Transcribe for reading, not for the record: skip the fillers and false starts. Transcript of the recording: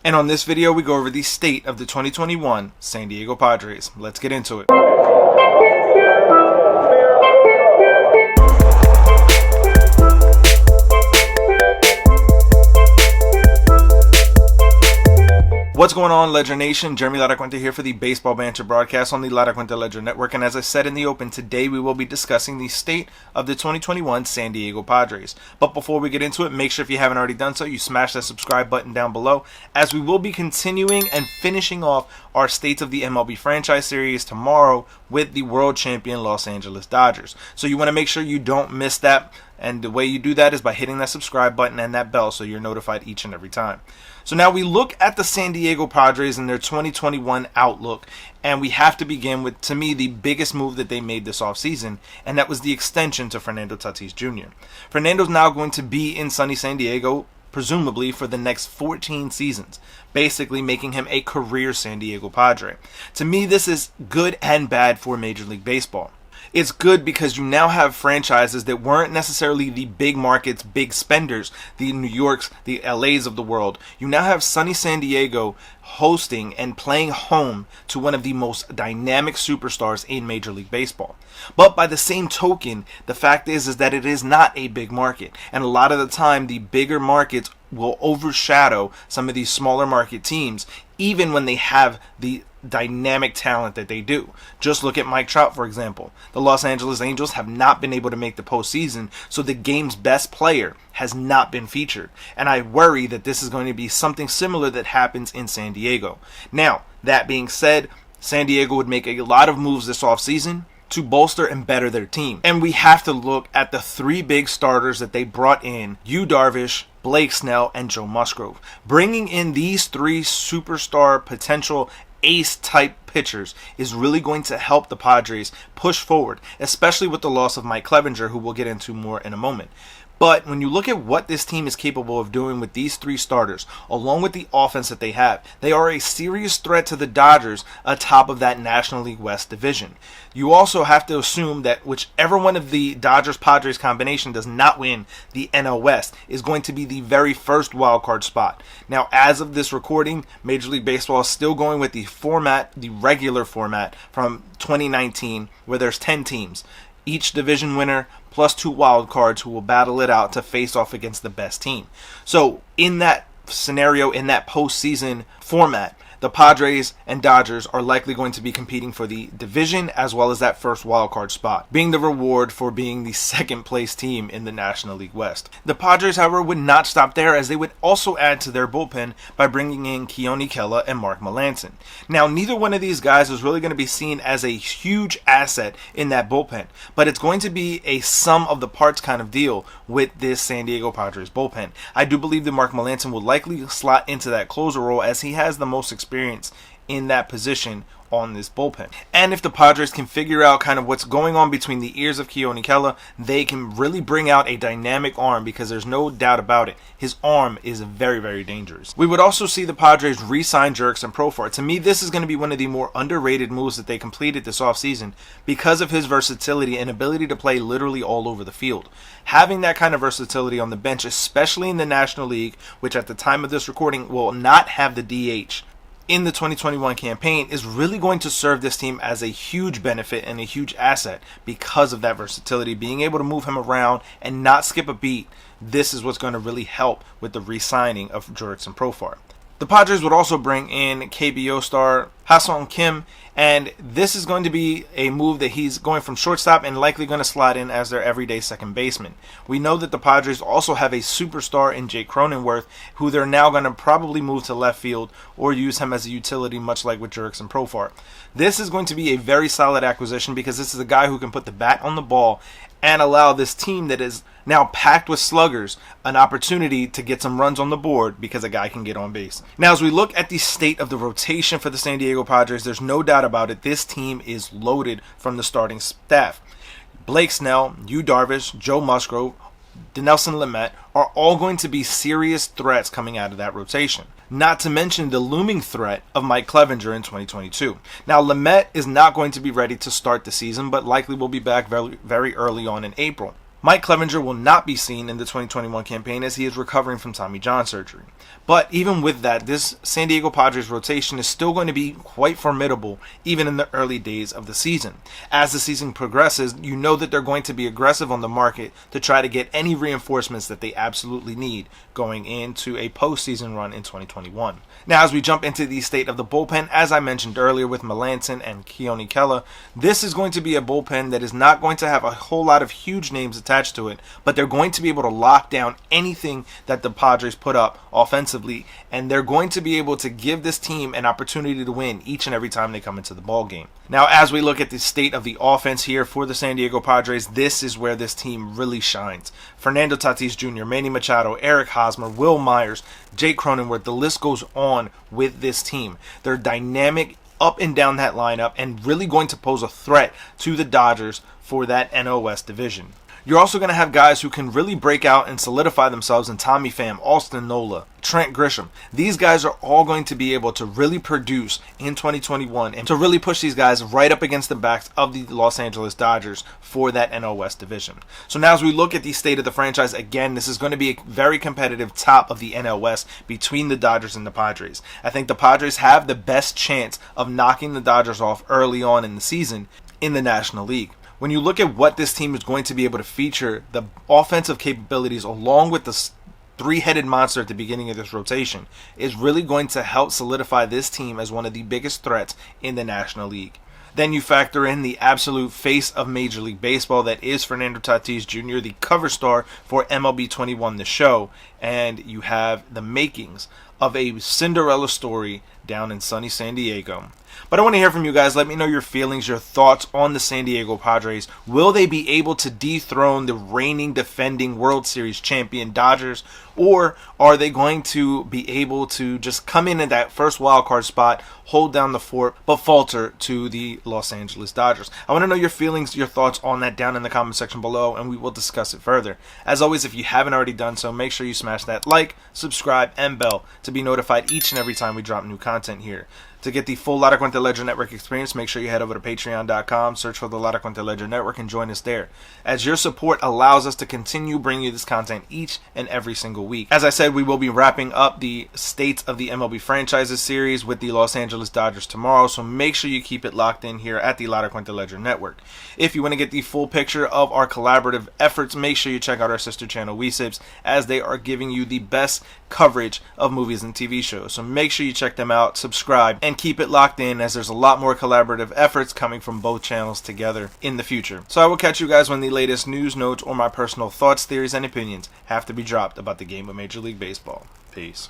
And on this video, we go over the state of the 2021 San Diego Padres. Let's get into it. What's going on, Ledger Nation? Jeremy Laracuente here for the Baseball Banter Broadcast on the Laracuente Ledger Network. And as I said in the open, today we will be discussing the state of the 2021 San Diego Padres. But before we get into it, make sure if you haven't already done so, you smash that subscribe button down below, as we will be continuing and finishing off our States of the MLB franchise series tomorrow with the world champion Los Angeles Dodgers. So you want to make sure you don't miss that. And the way you do that is by hitting that subscribe button and that bell so you're notified each and every time. So now we look at the San Diego Padres and their 2021 outlook, and we have to begin with, to me, the biggest move that they made this offseason, and that was the extension to Fernando Tatis Jr. Fernando's now going to be in sunny San Diego, presumably for the next 14 seasons, basically making him a career San Diego Padre. To me, this is good and bad for Major League Baseball. It's good because you now have franchises that weren't necessarily the big markets, big spenders, the New Yorks, the LAs of the world. You now have sunny San Diego hosting and playing home to one of the most dynamic superstars in Major League Baseball. But by the same token, the fact is that it is not a big market. And a lot of the time, the bigger markets will overshadow some of these smaller market teams, even when they have the dynamic talent that they do. Just look at Mike Trout, for example. The Los Angeles Angels have not been able to make the postseason, so the game's best player has not been featured. And I worry that this is going to be something similar that happens in San Diego. Now, that being said, San Diego would make a lot of moves this offseason to bolster and better their team. And we have to look at the three big starters that they brought in: Yu Darvish, Blake Snell, and Joe Musgrove. Bringing in these three superstar potential ace type pitchers is really going to help the Padres push forward, especially with the loss of Mike Clevinger, who we'll get into more in a moment. But when you look at what this team is capable of doing with these three starters, along with the offense that they have, they are a serious threat to the Dodgers atop of that National League West division. You also have to assume that whichever one of the Dodgers-Padres combination does not win the NL West is going to be the very first wildcard spot. Now, as of this recording, Major League Baseball is still going with the format, the regular format from 2019, where there's 10 teams. Each division winner plus 2 wild cards who will battle it out to face off against the best team. So in that scenario, in that postseason format, the Padres and Dodgers are likely going to be competing for the division as well as that first wildcard spot, being the reward for being the second place team in the National League West. The Padres, however, would not stop there, as they would also add to their bullpen by bringing in Keone Kela and Mark Melancon. Now, neither one of these guys is really going to be seen as a huge asset in that bullpen, but it's going to be a sum of the parts kind of deal with this San Diego Padres bullpen. I do believe that Mark Melancon will likely slot into that closer role, as he has the most experience in that position on this bullpen. And if the Padres can figure out kind of what's going on between the ears of Keone Kela, they can really bring out a dynamic arm, because there's no doubt about it, his arm is very, very dangerous. We would also see the Padres re-sign Jurickson Profar. To me, this is going to be one of the more underrated moves that they completed this offseason, because of his versatility and ability to play literally all over the field. Having that kind of versatility on the bench, especially in the National League, which at the time of this recording will not have the DH in the 2021 campaign, is really going to serve this team as a huge benefit and a huge asset because of that versatility. Being able to move him around and not skip a beat, this is what's going to really help with the re-signing of Jurickson Profar. The Padres would also bring in KBO star HA-Seong Kim, and this is going to be a move that he's going from shortstop and likely going to slide in as their everyday second baseman. We know that the Padres also have a superstar in Jake Cronenworth, who they're now going to probably move to left field or use him as a utility, much like with Jurickson Profar. This is going to be a very solid acquisition, because this is a guy who can put the bat on the ball and allow this team that is now packed with sluggers an opportunity to get some runs on the board, because a guy can get on base. Now, as we look at the state of the rotation for the San Diego Padres, there's no doubt about it, this team is loaded from the starting staff. Blake Snell, Yu Darvish, Joe Musgrove, Dinelson Lamet are all going to be serious threats coming out of that rotation. Not to mention the looming threat of Mike Clevinger in 2022. Now, Lamet is not going to be ready to start the season, but likely will be back very, very early on in April. Mike Clevenger will not be seen in the 2021 campaign as he is recovering from Tommy John surgery. But even with that, this San Diego Padres rotation is still going to be quite formidable even in the early days of the season. As the season progresses, you know that they're going to be aggressive on the market to try to get any reinforcements that they absolutely need going into a postseason run in 2021. Now, as we jump into the state of the bullpen, as I mentioned earlier with Melanson and Keone Kela, this is going to be a bullpen that is not going to have a whole lot of huge names attached to it, but they're going to be able to lock down anything that the Padres put up offensively, and they're going to be able to give this team an opportunity to win each and every time they come into the ball game. Now, as we look at the state of the offense here for the San Diego Padres, this is where this team really shines. Fernando Tatis Jr., Manny Machado, Eric Hosmer, Will Myers, Jake Cronenworth, the list goes on with this team. They're dynamic up and down that lineup and really going to pose a threat to the Dodgers for that NL West division. You're also going to have guys who can really break out and solidify themselves in Tommy Pham, Austin Nola, Trent Grisham. These guys are all going to be able to really produce in 2021 and to really push these guys right up against the backs of the Los Angeles Dodgers for that NL West division. So now as we look at the state of the franchise, again, this is going to be a very competitive top of the NL West between the Dodgers and the Padres. I think the Padres have the best chance of knocking the Dodgers off early on in the season in the National League. When you look at what this team is going to be able to feature, the offensive capabilities along with the three-headed monster at the beginning of this rotation is really going to help solidify this team as one of the biggest threats in the National League. Then you factor in the absolute face of Major League Baseball that is Fernando Tatis Jr., the cover star for MLB 21 The Show, and you have the makings of a Cinderella story down in sunny San Diego. But I want to hear from you guys. Let me know your feelings, your thoughts on the San Diego Padres. Will they be able to dethrone the reigning, defending World Series champion Dodgers? Or are they going to be able to just come in at that first wild card spot, hold down the fort, but falter to the Los Angeles Dodgers? I want to know your feelings, your thoughts on that down in the comment section below, and we will discuss it further. As always, if you haven't already done so, make sure you smash that like, subscribe, and bell to be notified each and every time we drop new content here. To get the full Laracuente Ledger Network experience, make sure you head over to patreon.com, search for the Laracuente Ledger Network, and join us there, as your support allows us to continue bringing you this content each and every single week. As I said, we will be wrapping up the States of the MLB Franchises series with the Los Angeles Dodgers tomorrow, so make sure you keep it locked in here at the Laracuente Ledger Network. If you want to get the full picture of our collaborative efforts, make sure you check out our sister channel, WeSips, as they are giving you the best coverage of movies and TV shows. So make sure you check them out, subscribe, and keep it locked in, as there's a lot more collaborative efforts coming from both channels together in the future. So I will catch you guys when the latest news, notes, or my personal thoughts, theories, and opinions have to be dropped about the game of Major League Baseball. Peace.